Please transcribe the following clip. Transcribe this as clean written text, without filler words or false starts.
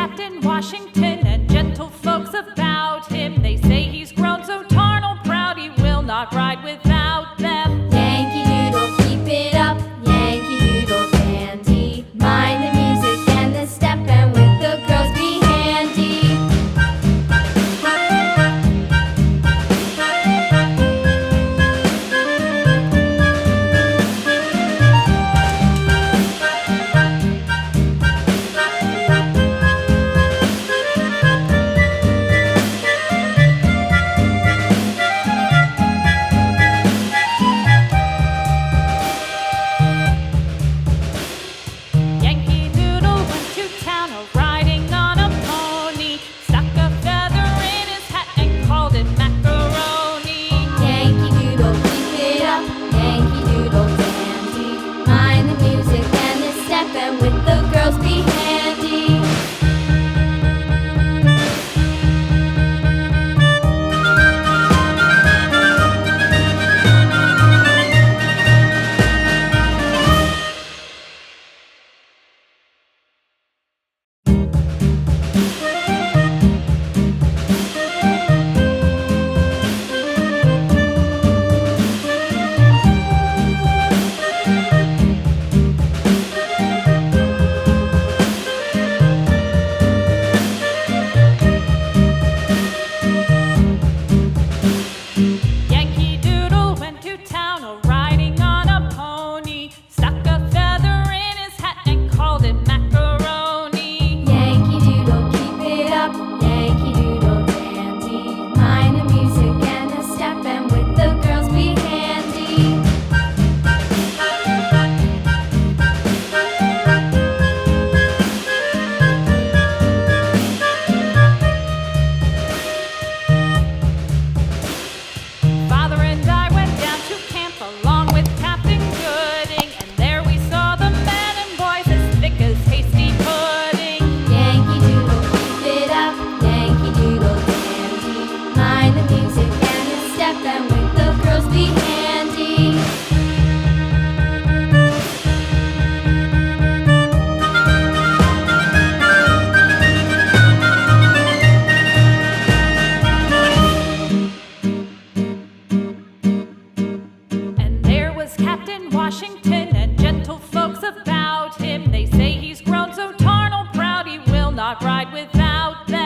Captain Washington and gentle folks about him. They say he's grown so tarnal proud he will not ride without them. Yankee Doodle, keep it up, Yankee Doodle dandy. Mind the music and the step, and with the girls be handy. Yankee Doodle went to town riding on a pony, stuck a feather in his hat and called it macaroni. Yankee Doodle, keep it up, Yankee Doodle dandy. Mind the music and the step, and with the girls be handy. Yankee Doodle went to town riding on a pony, stuck a feather in his hat and called it macaroni. Yankee Doodle, keep it up, Yankee Doodle dandy. Mind the music and the step, and with the girls be handy. Father and I went down to camp along with Captain Gooding, and there we saw the men and boys as thick as hasty pudding. Yankee Doodle, keep it up, Yankee Doodle dandy. Mind the music and the step, and with the girls be handy. And there was Captain Washington and gentle folks about him. They say he's grown so tarnal proud he will not ride without them.